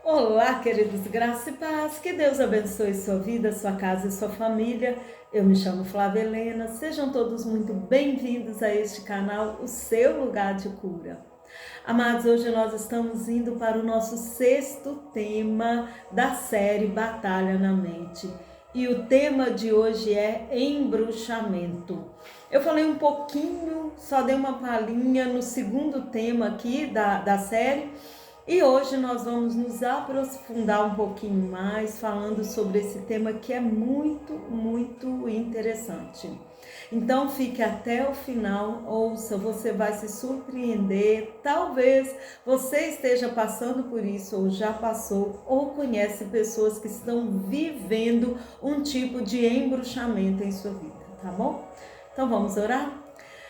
Olá, queridos, graça e paz, que Deus abençoe sua vida, sua casa e sua família. Eu me chamo Flávia Helena, sejam todos muito bem-vindos a este canal, o seu lugar de cura. Amados, hoje nós estamos indo para o nosso sexto tema da série Batalha na Mente. E o tema de hoje é embruxamento. Eu falei um pouquinho, só dei uma palhinha no segundo tema aqui da série. E hoje nós vamos nos aprofundar um pouquinho mais falando sobre esse tema que é muito interessante. Então fique até o final, ouça, você vai se surpreender. Talvez você esteja passando por isso, ou já passou, ou conhece pessoas que estão vivendo um tipo de embruxamento em sua vida, tá bom? Então vamos orar?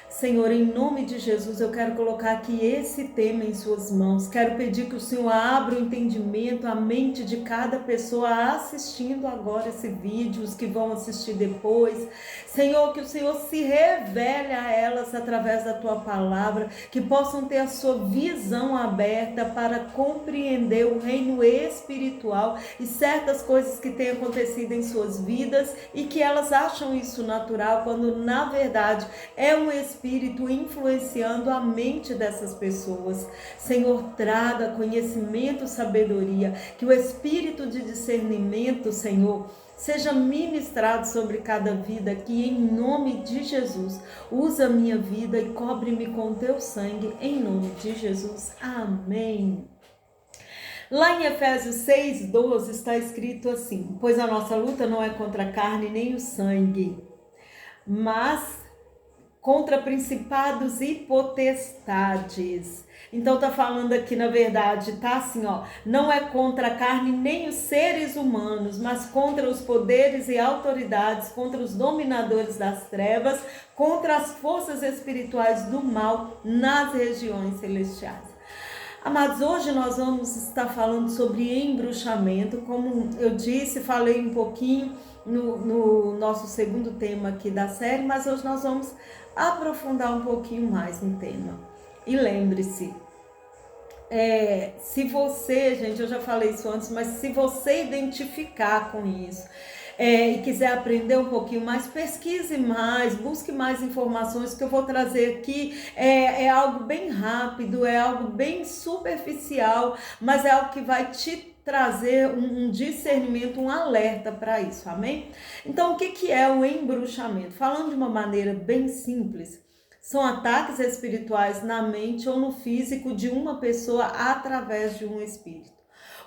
Senhor, em nome de Jesus, eu quero colocar aqui esse tema em suas mãos. Quero pedir que o Senhor abra o entendimento, a mente de cada pessoa assistindo agora esse vídeo, os que vão assistir depois. Senhor, que o Senhor se revele a elas através da tua palavra, que possam ter a sua visão aberta para compreender o reino espiritual e certas coisas que têm acontecido em suas vidas e que elas acham isso natural, quando na verdade é um espírito influenciando a mente dessas pessoas. Senhor, traga conhecimento, sabedoria, que o espírito de discernimento, Senhor, seja ministrado sobre cada vida, que em nome de Jesus, usa a minha vida e cobre-me com teu sangue, em nome de Jesus. Amém. Lá em Efésios 6:12 está escrito assim: pois a nossa luta não é contra a carne nem o sangue, mas contra principados e potestades. Então tá falando aqui, na verdade, tá assim, ó, não é contra a carne nem os seres humanos, mas contra os poderes e autoridades, contra os dominadores das trevas, contra as forças espirituais do mal nas regiões celestiais. Amados, hoje nós vamos estar falando sobre embruxamento. Como eu disse, falei um pouquinho no nosso segundo tema aqui da série, mas hoje nós vamos aprofundar um pouquinho mais no tema. E lembre-se, se você, gente, eu já falei isso antes, mas se você identificar com isso, e quiser aprender um pouquinho mais, pesquise mais, busque mais informações que eu vou trazer aqui. É algo bem rápido, é algo bem superficial, mas é algo que vai te trazer um discernimento, um alerta para isso, amém? Então, o que é o embruxamento? Falando de uma maneira bem simples, são ataques espirituais na mente ou no físico de uma pessoa através de um espírito.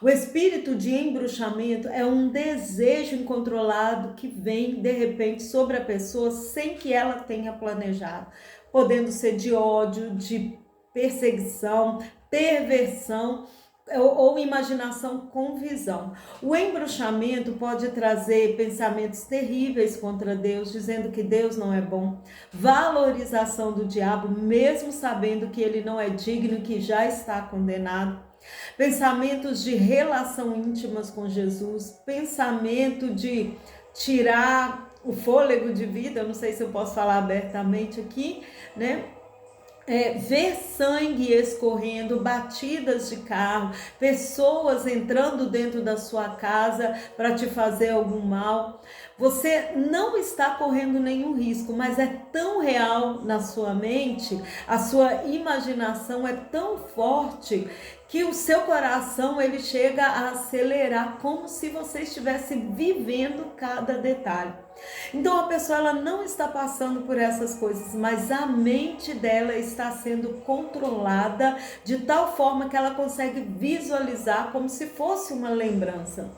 O espírito de embruxamento é um desejo incontrolado que vem de repente sobre a pessoa sem que ela tenha planejado, podendo ser de ódio, de perseguição, perversão ou imaginação com visão. O embruxamento pode trazer pensamentos terríveis contra Deus, dizendo que Deus não é bom, valorização do diabo, mesmo sabendo que ele não é digno, que já está condenado. Pensamentos de relação íntimas com Jesus, pensamento de tirar o fôlego de vida, eu não sei se eu posso falar abertamente aqui, né? Ver sangue escorrendo, batidas de carro, pessoas entrando dentro da sua casa para te fazer algum mal. Você não está correndo nenhum risco, mas é tão real na sua mente, a sua imaginação é tão forte que o seu coração ele chega a acelerar como se você estivesse vivendo cada detalhe. Então a pessoa ela não está passando por essas coisas, mas a mente dela está sendo controlada de tal forma que ela consegue visualizar como se fosse uma lembrança.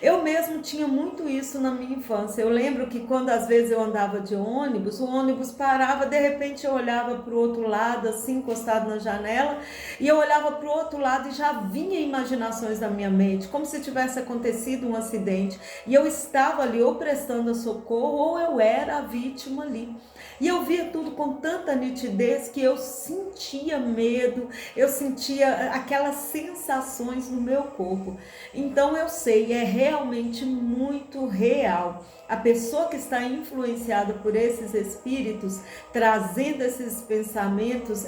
Eu mesmo tinha muito isso na minha infância. Eu lembro que quando às vezes eu andava de ônibus, o ônibus parava, de repente eu olhava para o outro lado, assim, encostado na janela, e eu olhava para o outro lado e já vinha imaginações na minha mente, como se tivesse acontecido um acidente. E eu estava ali ou prestando socorro ou eu era a vítima ali. E eu via tudo com tanta nitidez que eu sentia medo, eu sentia aquelas sensações no meu corpo. Então eu sei, é realmente muito real. A pessoa que está influenciada por esses espíritos, trazendo esses pensamentos,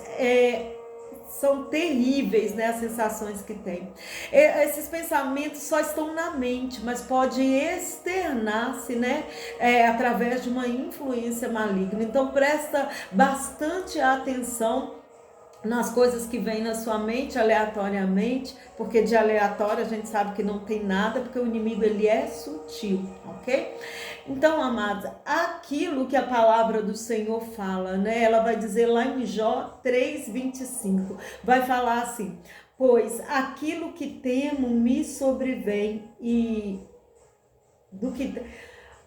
são terríveis, né, as sensações que tem. Esses pensamentos só estão na mente, mas pode externar-se, né, através de uma influência maligna. Então presta bastante atenção nas coisas que vêm na sua mente aleatoriamente, porque de aleatório a gente sabe que não tem nada, porque o inimigo ele é sutil, ok? Então, amados, aquilo que a palavra do Senhor fala, né? Ela vai dizer lá em Jó 3:25, vai falar assim: pois aquilo que temo me sobrevém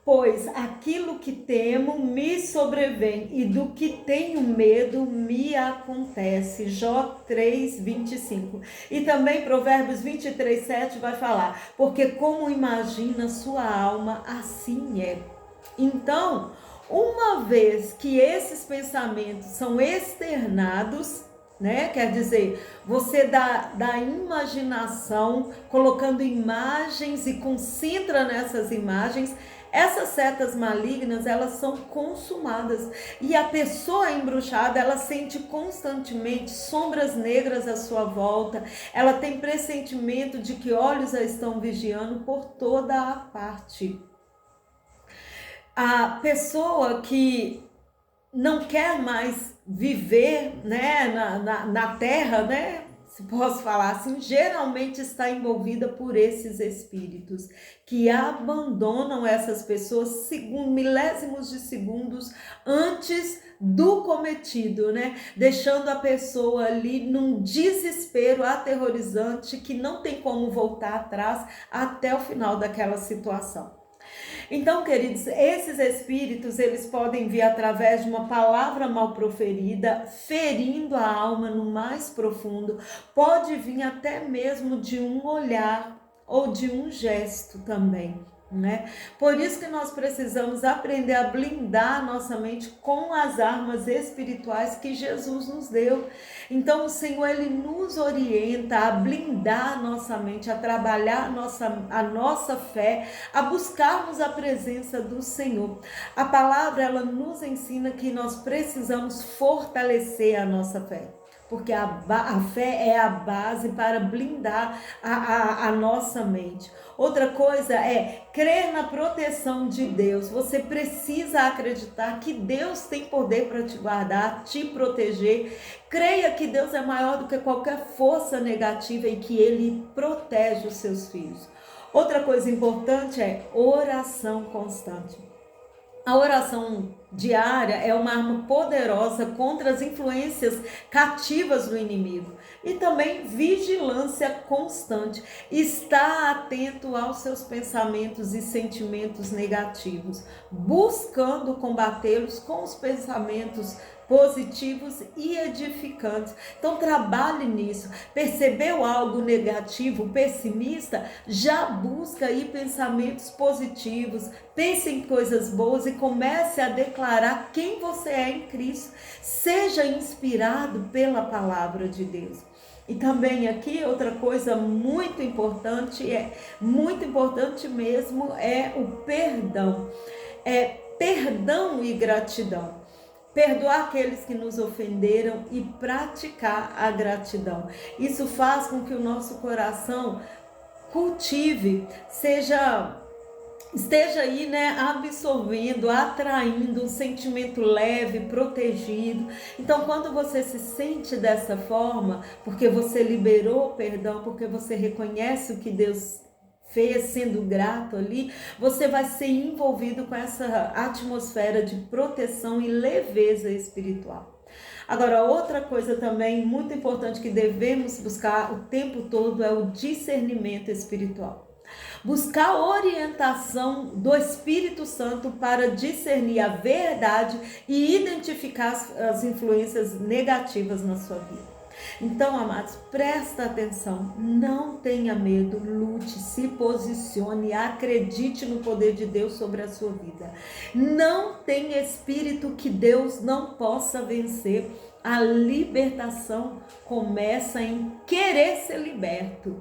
Pois aquilo que temo me sobrevém e do que tenho medo me acontece. Jó 3:25. E também Provérbios 23:7 vai falar: porque como imagina sua alma, assim é. Então, uma vez que esses pensamentos são externados, né? Quer dizer, você da imaginação, colocando imagens e concentra nessas imagens, essas setas malignas, elas são consumadas. E a pessoa embruxada, ela sente constantemente sombras negras à sua volta. Ela tem pressentimento de que olhos a estão vigiando por toda a parte. A pessoa que não quer mais viver, né, na terra, né, se posso falar assim, geralmente está envolvida por esses espíritos que abandonam essas pessoas milésimos de segundos antes do cometido, né, deixando a pessoa ali num desespero aterrorizante que não tem como voltar atrás até o final daquela situação. Então, queridos, esses espíritos, eles podem vir através de uma palavra mal proferida, ferindo a alma no mais profundo, pode vir até mesmo de um olhar ou de um gesto também, né? Por isso que nós precisamos aprender a blindar nossa mente com as armas espirituais que Jesus nos deu. Então o Senhor, ele nos orienta a blindar nossa mente, a trabalhar a nossa fé, a buscarmos a presença do Senhor. A palavra, ela nos ensina que nós precisamos fortalecer a nossa fé, porque a fé é a base para blindar a nossa mente. Outra coisa é crer na proteção de Deus. Você precisa acreditar que Deus tem poder para te guardar, te proteger. Creia que Deus é maior do que qualquer força negativa e que Ele protege os seus filhos. Outra coisa importante é oração constante. A oração diária é uma arma poderosa contra as influências cativas do inimigo. E também vigilância constante. Está atento aos seus pensamentos e sentimentos negativos, buscando combatê-los com os pensamentos positivos e edificantes. Então trabalhe nisso. Percebeu algo negativo, pessimista? Já busca aí pensamentos positivos. Pense em coisas boas e comece a declarar quem você é em Cristo. Seja inspirado pela palavra de Deus. E também aqui outra coisa muito importante mesmo, é o perdão. Perdão e gratidão. Perdoar aqueles que nos ofenderam e praticar a gratidão. Isso faz com que o nosso coração cultive, esteja aí, né, absorvendo, atraindo um sentimento leve, protegido. Então, quando você se sente dessa forma, porque você liberou o perdão, porque você reconhece o que Deus fez, sendo grato ali, você vai ser envolvido com essa atmosfera de proteção e leveza espiritual. Agora, outra coisa também muito importante que devemos buscar o tempo todo é o discernimento espiritual. Buscar orientação do Espírito Santo para discernir a verdade e identificar as influências negativas na sua vida. Então, amados, presta atenção, não tenha medo, lute, se posicione, acredite no poder de Deus sobre a sua vida. Não tem espírito que Deus não possa vencer. A libertação começa em querer ser liberto.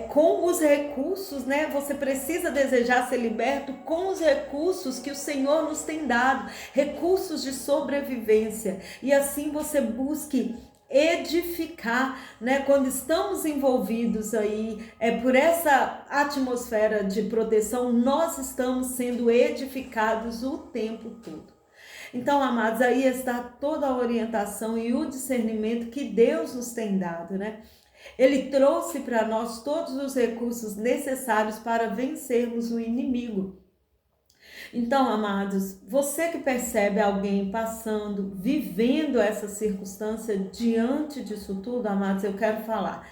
Com os recursos, né? Você precisa desejar ser liberto com os recursos que o Senhor nos tem dado, recursos de sobrevivência. E assim você busque edificar, né? Quando estamos envolvidos aí por essa atmosfera de proteção, nós estamos sendo edificados o tempo todo. Então, amados, aí está toda a orientação e o discernimento que Deus nos tem dado, né? Ele trouxe para nós todos os recursos necessários para vencermos o inimigo. Então, amados, você que percebe alguém passando, vivendo essa circunstância diante disso tudo, amados, eu quero falar.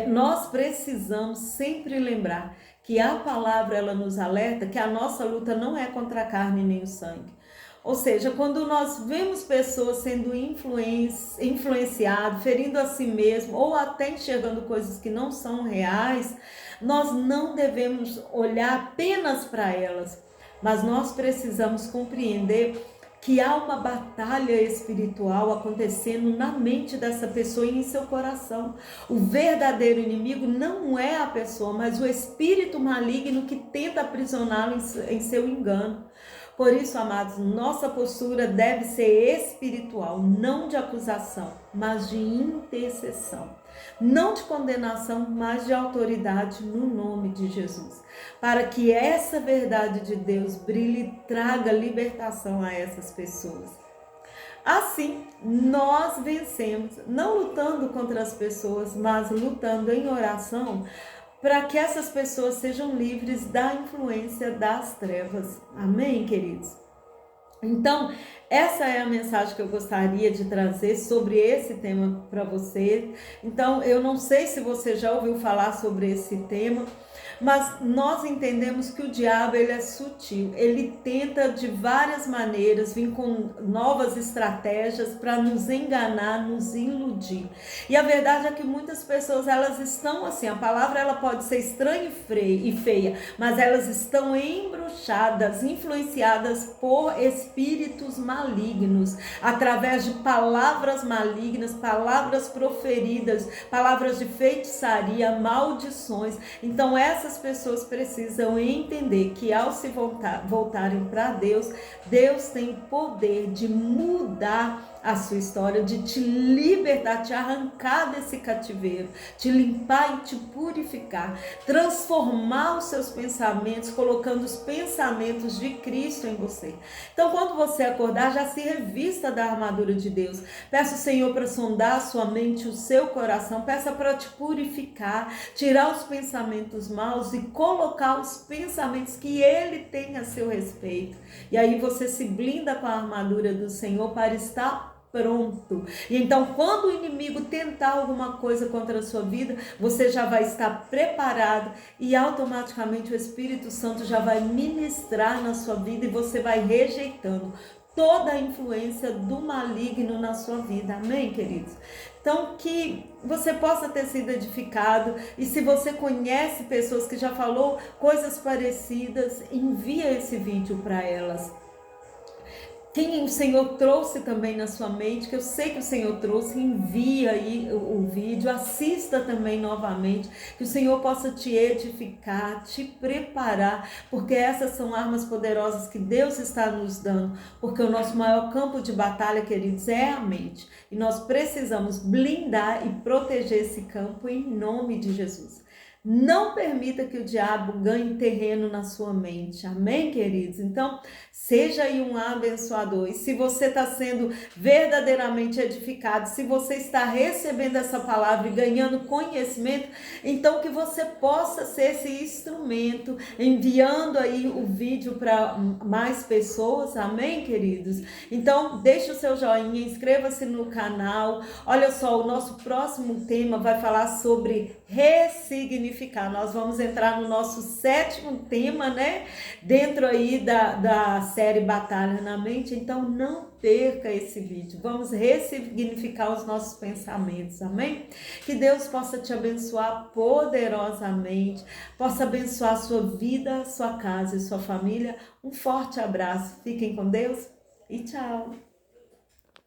Nós precisamos sempre lembrar que a palavra ela nos alerta que a nossa luta não é contra a carne nem o sangue. Ou seja, quando nós vemos pessoas sendo influenciadas, ferindo a si mesmo ou até enxergando coisas que não são reais, nós não devemos olhar apenas para elas, mas nós precisamos compreender que há uma batalha espiritual acontecendo na mente dessa pessoa e em seu coração. O verdadeiro inimigo não é a pessoa, mas o espírito maligno que tenta aprisioná-lo em seu engano. Por isso, amados, nossa postura deve ser espiritual, não de acusação, mas de intercessão. Não de condenação, mas de autoridade no nome de Jesus. Para que essa verdade de Deus brilhe e traga libertação a essas pessoas. Assim, nós vencemos, não lutando contra as pessoas, mas lutando em oração, para que essas pessoas sejam livres da influência das trevas. Amém, queridos? Então, essa é a mensagem que eu gostaria de trazer sobre esse tema para você. Então, eu não sei se você já ouviu falar sobre esse tema, mas nós entendemos que o diabo ele é sutil, ele tenta de várias maneiras vir com novas estratégias para nos enganar, nos iludir. E a verdade é que muitas pessoas elas estão assim, a palavra ela pode ser estranha e feia, mas elas estão embruxadas, influenciadas por espíritos malignos, através de palavras malignas, palavras proferidas, palavras de feitiçaria, maldições. Então essas pessoas precisam entender que ao se voltarem para Deus, Deus tem poder de mudar a sua história, de te libertar, te arrancar desse cativeiro, te limpar e te purificar, transformar os seus pensamentos, colocando os pensamentos de Cristo em você. Então, quando você acordar, já se revista da armadura de Deus. Peça ao Senhor para sondar a sua mente, o seu coração, peça para te purificar, tirar os pensamentos maus e colocar os pensamentos que Ele tem a seu respeito. E aí você se blinda com a armadura do Senhor para estar pronto. E então, quando o inimigo tentar alguma coisa contra a sua vida, você já vai estar preparado e automaticamente o Espírito Santo já vai ministrar na sua vida e você vai rejeitando toda a influência do maligno na sua vida. Amém, queridos? Então, que você possa ter sido edificado, e se você conhece pessoas que já falou coisas parecidas, envia esse vídeo para elas. Quem o Senhor trouxe também na sua mente, que eu sei que o Senhor trouxe, envia aí o vídeo, assista também novamente, que o Senhor possa te edificar, te preparar, porque essas são armas poderosas que Deus está nos dando, porque o nosso maior campo de batalha, queridos, é a mente, e nós precisamos blindar e proteger esse campo em nome de Jesus. Não permita que o diabo ganhe terreno na sua mente. Amém, queridos? Então, seja aí um abençoador. E se você está sendo verdadeiramente edificado, se você está recebendo essa palavra e ganhando conhecimento, então que você possa ser esse instrumento, enviando aí o vídeo para mais pessoas. Amém, queridos? Então, deixe o seu joinha, inscreva-se no canal. Olha só, o nosso próximo tema vai falar sobre ressignificar. Nós vamos entrar no nosso 7º tema, né? Dentro aí da série Batalha na Mente. Então, não perca esse vídeo. Vamos ressignificar os nossos pensamentos, amém? Que Deus possa te abençoar poderosamente, possa abençoar a sua vida, sua casa e sua família. Um forte abraço. Fiquem com Deus e tchau!